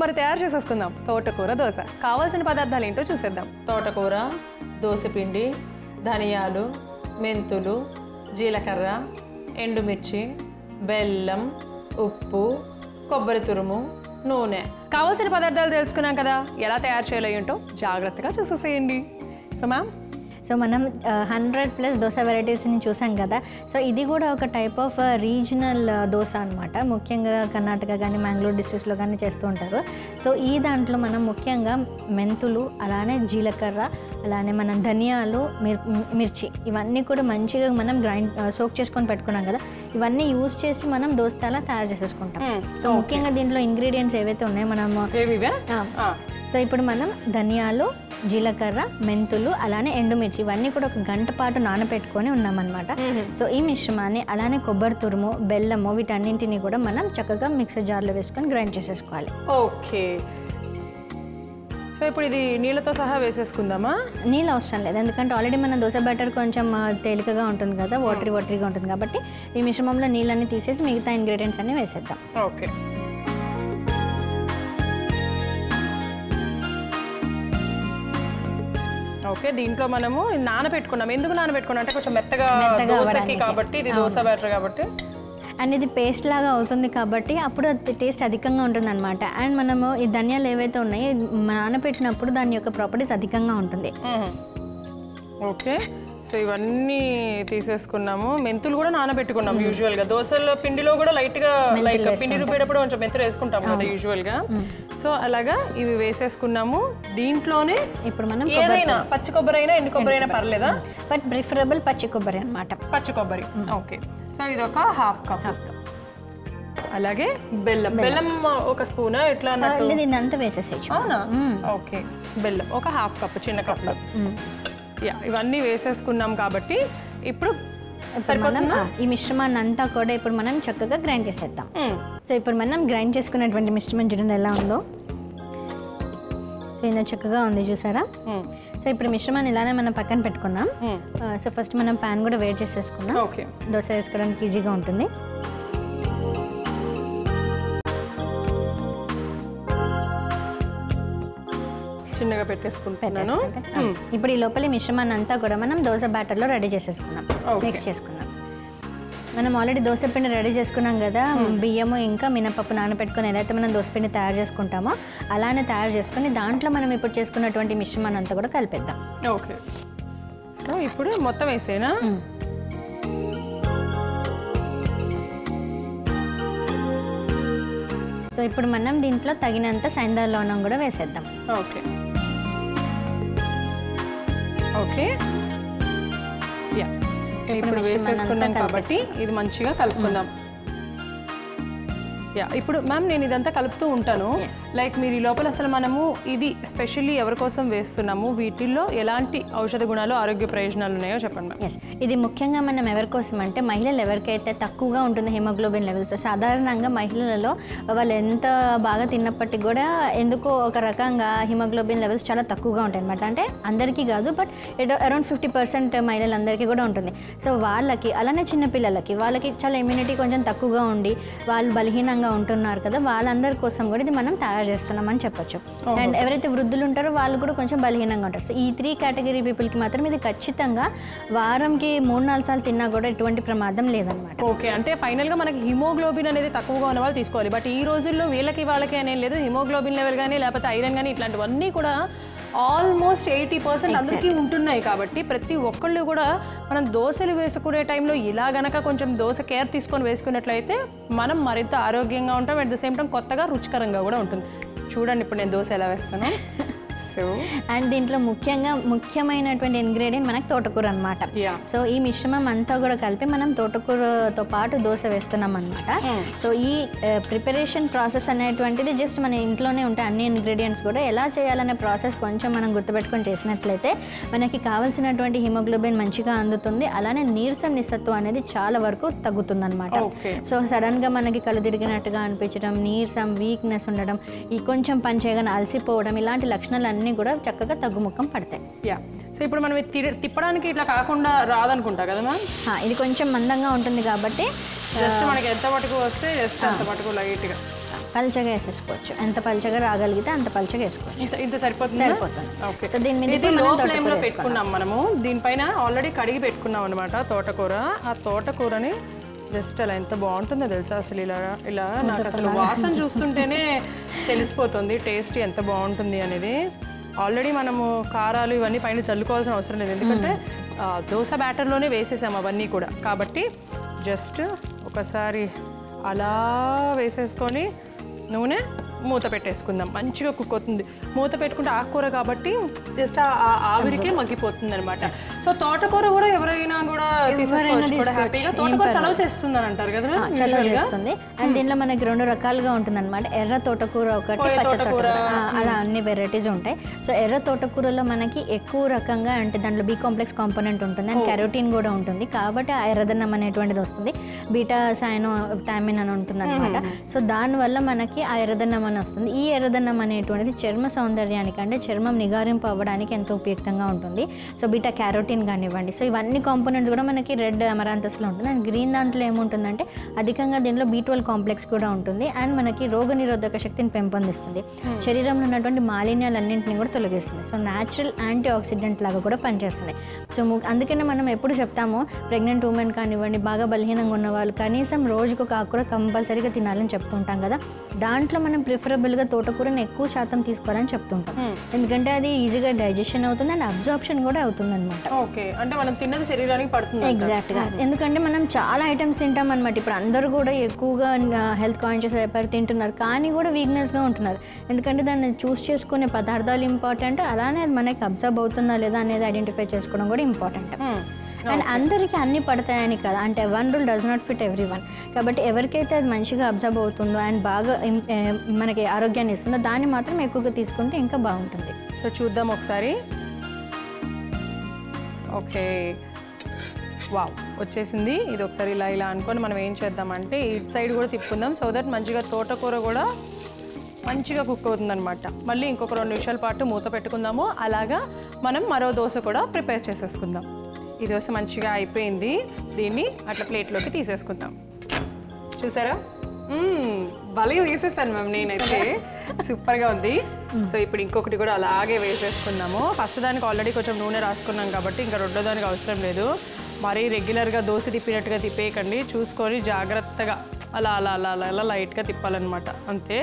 మరి తయారు చేసేసుకుందాం తోటకూర దోశ. కావాల్సిన పదార్థాలు ఏంటో చూసేద్దాం. తోటకూర, దోసపిండి, ధనియాలు, మెంతులు, జీలకర్ర, ఎండుమిర్చి, బెల్లం, ఉప్పు, కొబ్బరి తురుము, నూనె. కావాల్సిన పదార్థాలు తెలుసుకున్నాం కదా, ఎలా తయారు చేయాలో ఏంటో జాగ్రత్తగా చూసేసేయండి. సో మ్యామ్, సో మనం 100+ దోశ వెరైటీస్ని చూసాం కదా. సో ఇది కూడా ఒక టైప్ ఆఫ్ రీజనల్ దోశ అనమాట. ముఖ్యంగా కర్ణాటక కానీ మ్యాంగ్లూర్ డిస్ట్రిక్ట్స్లో కానీ చేస్తూ ఉంటారు. సో ఈ దాంట్లో మనం ముఖ్యంగా మెంతులు, అలానే జీలకర్ర, అలానే మనం ధనియాలు, మిర్చి ఇవన్నీ కూడా మంచిగా మనం సోక్ చేసుకొని పెట్టుకున్నాం కదా, ఇవన్నీ యూజ్ చేసి మనం దోశలా తయారు చేసేసుకుంటాం. సో ముఖ్యంగా దీంట్లో ఇంగ్రీడియంట్స్ ఏవైతే ఉన్నాయో మనము సో ఇప్పుడు మనం ధనియాలు, జీలకర్ర, మెంతులు, అలానే ఎండుమిర్చి ఇవన్నీ కూడా ఒక గంట పాటు నానబెట్టుకొని ఉన్నామన్నమాట. సో ఈ మిశ్రమాన్ని అలానే కొబ్బరి తురుము, బెల్లము వీటన్నింటినీ కూడా మనం చక్కగా మిక్సర్ జార్లో వేసుకొని గ్రైండ్ చేసేసుకోవాలి. ఓకే. సో ఇప్పుడు ఇది నీళ్ళతో సహా వేసేసుకుందామా? నీళ్ళు అవసరం లేదు, ఎందుకంటే ఆల్రెడీ మన దోశ బ్యాటర్ కొంచెం తేలికగా ఉంటుంది కదా, వాటరీగా ఉంటుంది కాబట్టి ఈ మిశ్రమంలో నీళ్ళన్నీ తీసేసి మిగతా ఇంగ్రీడియంట్స్ అన్ని వేసేద్దాం. ఓకే. ఓకే, దీంట్లో మనము నానబెట్టుకున్నాం. ఎందుకు నానబెట్టుకున్నాం అంటే కొంచెం మెత్తగా దోశకి కాబట్టి, ఇది దోశ బ్యాటర్ కాబట్టి, అండ్ ఇది పేస్ట్ లాగా అవుతుంది కాబట్టి అప్పుడు టేస్ట్ అధికంగా ఉంటుంది అనమాట. అండ్ మనము ఈ ధనియాలు ఏవైతే ఉన్నాయో నానబెట్టినప్పుడు దాని యొక్క ప్రాపర్టీస్ అధికంగా ఉంటుంది. ఓకే. సో ఇవన్నీ తీసేసుకున్నాము. మెంతులు కూడా నానబెట్టుకున్నాం. యూజువల్ గా దోశల పిండిలో కూడా లైట్ గా లైక్ పిండి రుబ్బేటప్పుడు కొంచెం మెంతులు వేసుకుంటాం కదా యూజువల్ గా. సో అలాగా ఇవి వేసేసుకున్నాము. దీంట్లోనే ఇప్పుడు మనం ఏదైనా పచ్చి కొబ్బరి అయినా ఎండు కొబ్బరి అయినా పర్లేదా? బట్ ప్రిఫరబుల్ పచ్చి కొబ్బరి అనమాట. పచ్చి కొబ్బరి. ఓకే. సో ఇది ఒక హాఫ్ కప్. అలాగే బెల్లం ఒక స్పూన్ ఎట్లా అన్నట్టు దీన్ని అంతా వేసేసేయచ్చు. అవునా? ఓకే. బెల్లం ఒక హాఫ్ కప్, చిన్న కప్లో. ఇవన్నీ వేసేసుకున్నాం కాబట్టి ఇప్పుడు ఈ మిశ్రమాన్ని అంతా కూడా ఇప్పుడు మనం చక్కగా గ్రైండ్ చేసేద్దాం. సో ఇప్పుడు మనం గ్రైండ్ చేసుకున్నటువంటి మిశ్రమం చూడండి ఎలా ఉందో. సో ఇలా చక్కగా ఉంది చూసారా. సో ఇప్పుడు మిశ్రమాన్ని ఇలానే మనం పక్కన పెట్టుకున్నాం. సో ఫస్ట్ మనం ప్యాన్ కూడా వేడి చేసేసుకున్నాం. ఓకే. దోశ వేసుకోవడానికి ఈజీగా ఉంటుంది. చిన్నగా పెట్టేసుకుంటున్నాను. ఇప్పుడు ఈ లోపల మిశ్రమాన్ని అంతా కూడా మనం దోశ బ్యాటర్లో రెడీ చేసేసుకున్నాం, మిక్స్ చేసుకున్నాం. మనం ఆల్రెడీ దోశ పిండి రెడీ చేసుకున్నాం కదా, బియ్యము ఇంకా మినపప్పు నానబెట్టుకొని ఏదైతే మనం దోశ పిండి తయారు చేసుకుంటామో అలానే తయారు చేసుకొని దాంట్లో మనం ఇప్పుడు చేసుకున్నటువంటి మిశ్రమాన్ని అంతా కూడా కలిపేద్దాం. ఓకే. సో ఇప్పుడు మొత్తం వేసేనా? సో ఇప్పుడు మనం దీంట్లో తగినంత సైంధవ లవణం కూడా వేసేద్దాం. ఓకే. ఓకే. ఇప్పుడు వేసేసుకున్నాం కాబట్టి ఇది మంచిగా కలుపుకుందాం. ఇప్పుడు మ్యామ్ నేను ఇదంతా కలుపుతూ ఉంటాను. లైక్ మీరు ఈ లోపల అసలు మనము ఇది స్పెషల్లీ ఎవరి కోసం వేస్తున్నాము, వీటిల్లో ఎలాంటి ఔషధ గుణాలు, ఆరోగ్య ప్రయోజనాలు ఉన్నాయో చెప్పండి మ్యామ్. ఇది ముఖ్యంగా మనం ఎవరి కోసం అంటే మహిళలు ఎవరికైతే తక్కువగా ఉంటుంది హిమోగ్లోబిన్ లెవెల్స్. సాధారణంగా మహిళలలో వాళ్ళు ఎంత బాగా తిన్నప్పటికీ కూడా ఎందుకో ఒక రకంగా హిమోగ్లోబిన్ లెవెల్స్ చాలా తక్కువగా ఉంటాయి అనమాట. అంటే అందరికీ కాదు, బట్ అరౌండ్ 50% మహిళలందరికీ కూడా ఉంటుంది. సో వాళ్ళకి అలానే చిన్నపిల్లలకి వాళ్ళకి చాలా ఇమ్యూనిటీ కొంచెం తక్కువగా ఉండి వాళ్ళు బలహీనంగా ఉంటున్నారు కదా, వాళ్ళందరి కోసం కూడా ఇది మనం తయారు చేస్తున్నామని చెప్పొచ్చు. అండ్ ఎవరైతే వృద్ధులు ఉంటారో వాళ్ళు కూడా కొంచెం బలహీనంగా ఉంటారు. సో ఈ 3 కేటగిరీ పీపుల్కి మాత్రం ఇది ఖచ్చితంగా వారంకి 3-4 సార్లు తిన్నా కూడా ఎటువంటి ప్రమాదం లేదనమాట. ఓకే. అంటే ఫైనల్గా మనకి హిమోగ్లోబిన్ అనేది తక్కువగా ఉన్న వాళ్ళు తీసుకోవాలి. బట్ ఈ రోజుల్లో వీళ్ళకి వాళ్ళకి అనేది లేదు. హిమోగ్లోబిన్ లెవెల్ కానీ లేకపోతే ఐరన్ కానీ ఇట్లాంటివన్నీ కూడా ఆల్మోస్ట్ 80% అందరికీ ఉంటున్నాయి. కాబట్టి ప్రతి ఒక్కళ్ళు కూడా మనం దోశలు వేసుకునే టైంలో ఇలా గనక కొంచెం దోశ కేర్ తీసుకొని వేసుకున్నట్లయితే మనం మరింత ఆరోగ్యంగా ఉంటాం. అట్ ద సేమ్ టైం కొత్తగా రుచికరంగా కూడా ఉంటుంది. చూడండి ఇప్పుడు నేను దోశ ఎలా వేస్తాను. సో అండ్ దీంట్లో ముఖ్యమైనటువంటి ఇంగ్రీడియంట్ మనకి తోటకూర అనమాట. సో ఈ మిశ్రమం అంతా కూడా కలిపి మనం తోటకూరతో పాటు దోశ వేస్తున్నాం అనమాట. సో ఈ ప్రిపరేషన్ ప్రాసెస్ అనేటువంటిది జస్ట్ మన ఇంట్లోనే ఉంటాయి. అన్ని ఇంగ్రీడియంట్స్ కూడా ఎలా చేయాలనే ప్రాసెస్ కొంచెం మనం గుర్తుపెట్టుకొని చేసినట్లయితే మనకి కావాల్సినటువంటి హిమోగ్లోబిన్ మంచిగా అందుతుంది. అలానే నీరసం నిస్సత్వం అనేది చాలా వరకు తగ్గుతుంది అనమాట. సో సడన్గా మనకి కళ్ళు తిరిగినట్టుగా అనిపించడం, నీరసం, వీక్నెస్ ఉండడం, ఈ కొంచెం పని చేయగానే అలసిపోవడం, ఇలాంటి లక్షణాలు అన్నీ కూడా చక్కగా తగ్గుముఖం పడతాయి. సో ఇప్పుడు మనం తిప్పడానికి ఇట్లా కాకుండా రాదనుకుంటా కదా మ్యామ్. ఇది కొంచెం మందంగా ఉంటుంది కాబట్టి జస్ట్ మనకి ఎంత మటుకు వస్తే జస్ట్ అంత మటుకు లైట్గా పల్చగా వేసేసుకోవచ్చు. ఎంత పల్చగా రాగలిగితే అంత పల్చగా వేసుకోవచ్చు. ఇంత సరిపోతుంది. ఓకే. సో దీని మీద ఇది లో ఫ్లేమ్లో పెట్టుకున్నాం మనము. దీనిపైన ఆల్రెడీ కడిగి పెట్టుకున్నాం అనమాట తోటకూర. ఆ తోటకూరని జస్ట్ అలా ఎంత బాగుంటుందో తెలుసా అసలు. ఇలా నాకు అసలు వాసన చూస్తుంటేనే తెలిసిపోతుంది టేస్ట్ ఎంత బాగుంటుంది అనేది. ఆల్రెడీ మనము కారాలు ఇవన్నీ పైన చల్లుకోవాల్సిన అవసరం లేదు, ఎందుకంటే దోశ బ్యాటర్లోనే వేసేసాము అవన్నీ కూడా. కాబట్టి జస్ట్ ఒకసారి అలా వేసేసుకొని నూనె మూత పెట్టేసుకుందాం. మంచిగా కుక్ అవుతుంది. మూత పెట్టుకుంటే ఆకుకూర కాబట్టి జస్ట్ ఆవిరికే మగ్గిపోతుంది అనమాట. సో తోటకూర కూడా ఎవరైనా కూడా తీసుకోవచ్చు కూడా హ్యాపీగా. తోటకూర చలవ చేస్తుంది అని అంటారు కదా, చలవ చేస్తుంది. అండ్ దీనిలో మనకి 2 రకాలుగా ఉంటుంది అనమాట. ఎర్ర తోటకూర ఒకటి, పచ్చ తోటకూర, అలా అన్ని వెరైటీస్ ఉంటాయి. సో ఎర్ర తోటకూరలో మనకి ఎక్కువ రకంగా అంటే దాంట్లో బి కాంప్లెక్స్ కాంపోనెంట్ ఉంటుంది అండ్ కెరోటిన్ కూడా ఉంటుంది. కాబట్టి ఆ ఎర్రదన్నం అనేటువంటిది వస్తుంది. బీటా సైనో థైమిన్ అని ఉంటుంది అనమాట. సో దానివల్ల మనకి ఆ ఎర్రదన్నం అని వస్తుంది. ఈ ఎర్రదన్నం అనేటువంటిది చర్మ సౌందర్యానికి అంటే చర్మం నిగారింపు అవ్వడానికి ఎంతో ఉపయుక్తంగా ఉంటుంది. సో బీటా క్యారోటిన్ కానివ్వండి. సో ఇవన్నీ కాంపోనెంట్స్ కూడా మనకి రెడ్ అమరాంతస్లో ఉంటుంది. అండ్ గ్రీన్ దాంట్లో ఏముంటుందంటే అధికంగా దీనిలో B12 కాంప్లెక్స్ కూడా ఉంటుంది. అండ్ మనకి రోగనిరోధక శక్తిని పెంపొందిస్తుంది. శరీరంలో ఉన్నటువంటి మాలిన్యాలన్నింటినీ కూడా తొలగిస్తుంది. సో న్యాచురల్ యాంటీ ఆక్సిడెంట్ లాగా కూడా పనిచేస్తుంది. సో అందుకనే మనం ఎప్పుడు చెప్తాము ప్రెగ్నెంట్ ఉమెన్ కానివ్వండి, బాగా బలహీనంగా ఉన్న వాళ్ళు కనీసం రోజుకు ఒక ఆకుకూర కంపల్సరీగా తినాలని చెప్తుంటాం కదా. దాంట్లో మనం ప్రిఫరబుల్గా తోటకూరని ఎక్కువ శాతం తీసుకోవాలని చెప్తుంటాం. ఎందుకంటే అది ఈజీగా డైజెషన్ అవుతుంది అండ్ అబ్జార్ప్షన్ కూడా అవుతుంది అనమాట. ఓకే, అంటే మనం తిన్నది శరీరానికి పడుతుంది. ఎగ్జాక్ట్గా. ఎందుకంటే మనం చాలా ఐటమ్స్ తింటాం అనమాట. ఇప్పుడు అందరూ కూడా ఎక్కువగా హెల్త్ కాన్షియస్ అయిపోయి తింటున్నారు, కానీ కూడా వీక్నెస్గా ఉంటున్నారు. ఎందుకంటే దాన్ని చూస్ చేసుకునే పదార్థాలు ఇంపార్టెంట్, అలానే అది మనకి అబ్జర్వ్ అవుతుందా లేదా అనేది ఐడెంటిఫై చేసుకోవడం కూడా ఇంపార్టెంట్. అండ్ అందరికీ అన్నీ పడతాయని కదా, అంటే one rule does not fit every one. కాబట్టి ఎవరికైతే అది మంచిగా అబ్జర్వ్ అవుతుందో అండ్ బాగా మనకి ఆరోగ్యాన్ని ఇస్తుందో దాన్ని మాత్రం ఎక్కువగా తీసుకుంటే ఇంకా బాగుంటుంది. సో చూద్దాం ఒకసారి. ఓకే, వావ్ వచ్చేసింది. ఇది ఒకసారి ఇలా అనుకొని మనం ఏం చేద్దామంటే ఇటు సైడ్ కూడా తిప్పుకుందాం. సో దట్ మంచిగా తోటకూర కూడా మంచిగా కుక్ అవుతుంది అనమాట. మళ్ళీ ఇంకొక 2 నిమిషాల పాటు మూత పెట్టుకుందాము. అలాగా మనం మరో దోశ కూడా ప్రిపేర్ చేసేసుకుందాం. ఈ దోశ మంచిగా అయిపోయింది. దీన్ని అట్లా ప్లేట్లోకి తీసేసుకుందాం. చూసారా, భలే వేసేస్తాను మ్యామ్ నేనైతే. సూపర్గా ఉంది. సో ఇప్పుడు ఇంకొకటి కూడా అలాగే వేసేసుకుందాము. ఫస్ట్ దానికి ఆల్రెడీ కొంచెం నూనె రాసుకున్నాం కాబట్టి ఇంకా రెండో దానికి అవసరం లేదు. మరీ రెగ్యులర్గా దోశ తిప్పినట్టుగా తిప్పేయకండి, చూసుకొని జాగ్రత్తగా అలా అలా అలా అలా అలా లైట్గా తిప్పాలన్నమాట, అంతే.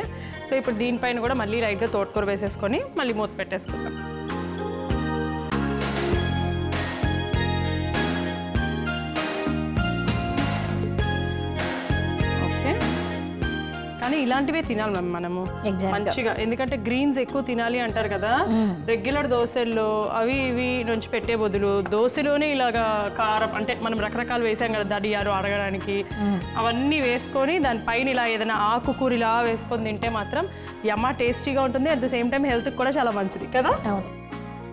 సో ఇప్పుడు దీనిపైన కూడా మళ్ళీ లైట్గా తోటకూర వేసేసుకొని మళ్ళీ మూత పెట్టేసుకుందాం. కానీ ఇలాంటివే తినాలి మ్యామ్ మనము మంచిగా, ఎందుకంటే గ్రీన్స్ ఎక్కువ తినాలి అంటారు కదా. రెగ్యులర్ దోశల్లో అవి ఇవి నుంచి పెట్టే బదులు దోశలోనే ఇలాగా కారం అంటే మనం రకరకాలు వేసాం కదా, దడియారు అడగడానికి అవన్నీ వేసుకొని దానిపైన ఇలా ఏదైనా ఆకుకూర ఇలా వేసుకొని తింటే మాత్రం యమ్మ టేస్టీగా ఉంటుంది. అట్ ద సేమ్ టైం హెల్త్కి కూడా చాలా మంచిది కదా.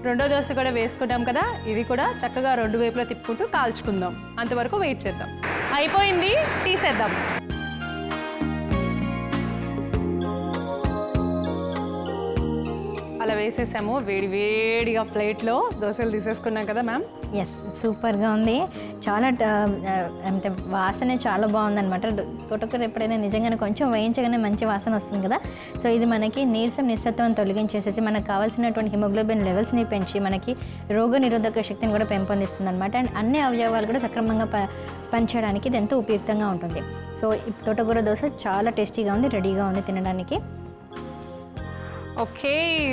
రెండో దోశ కూడా వేసుకుంటాం కదా, ఇది కూడా చక్కగా 2 వైపులా తిప్పుకుంటూ కాల్చుకుందాం. అంతవరకు వెయిట్ చేద్దాం. అయిపోయింది, తీసేద్దాం. అలా వేసేసాము. వేడిగా ప్లేట్లో దోశలు తీసేసుకున్నాం కదా మ్యామ్. ఎస్, సూపర్గా ఉంది. చాలా అంటే వాసనే చాలా బాగుందన్నమాట. తోటకూర ఎప్పుడైనా నిజంగానే కొంచెం వేయించగానే మంచి వాసన వస్తుంది కదా. సో ఇది మనకి నీరసం నిస్సత్వం తొలగించేసేసి మనకు కావాల్సినటువంటి హిమోగ్లోబిన్ లెవెల్స్ని పెంచి మనకి రోగ నిరోధక శక్తిని కూడా పెంపొందిస్తుంది అనమాట. అండ్ అన్ని అవయవాలు కూడా సక్రమంగా పనిచేయడానికి ఇది ఎంతో ఉపయుక్తంగా ఉంటుంది. సో ఈ తోటకూర దోశ చాలా టేస్టీగా ఉంది, రెడీగా ఉంది తినడానికి. ఓకే,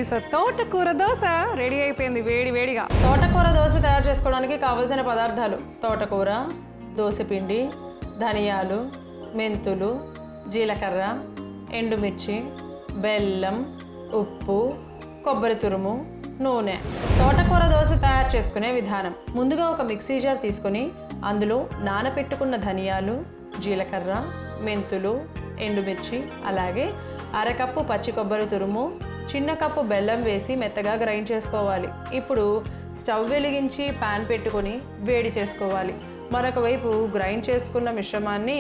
సో తోటకూర దోశ రెడీ అయిపోయింది వేడిగా. తోటకూర దోశ తయారు చేసుకోవడానికి కావాల్సిన పదార్థాలు: తోటకూర, దోసపిండి, ధనియాలు, మెంతులు, జీలకర్ర, ఎండుమిర్చి, బెల్లం, ఉప్పు, కొబ్బరి తురుము, నూనె. తోటకూర దోశ తయారు చేసుకునే విధానం: ముందుగా ఒక మిక్సీ జార్ తీసుకొని అందులో నానబెట్టుకున్న ధనియాలు, జీలకర్ర, మెంతులు, ఎండుమిర్చి, అలాగే అరకప్పు పచ్చి కొబ్బరి తురుము, చిన్న కప్పు బెల్లం వేసి మెత్తగా గ్రైండ్ చేసుకోవాలి. ఇప్పుడు స్టవ్ వెలిగించి పాన్ పెట్టుకొని వేడి చేసుకోవాలి. మరొక వైపు గ్రైండ్ చేసుకున్న మిశ్రమాన్ని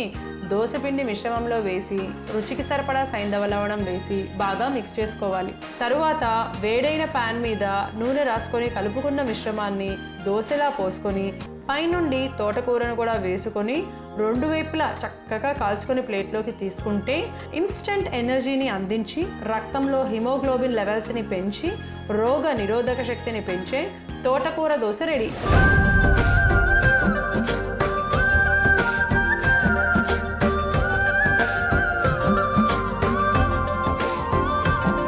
దోసపిండి మిశ్రమంలో వేసి రుచికి సరిపడా సైంధవ లవణం వేసి బాగా మిక్స్ చేసుకోవాలి. తరువాత వేడైన పాన్ మీద నూనె రాసుకొని కలుపుకున్న మిశ్రమాన్ని దోశలా పోసుకొని పైనుండి తోటకూరను కూడా వేసుకొని రెండు వైపులా చక్కగా కాల్చుకొని ప్లేట్లోకి తీసుకుంటే ఇన్స్టంట్ ఎనర్జీని అందించి రక్తంలో హిమోగ్లోబిన్ లెవెల్స్ని పెంచి రోగ నిరోధక శక్తిని పెంచే తోటకూర దోశ రెడీ.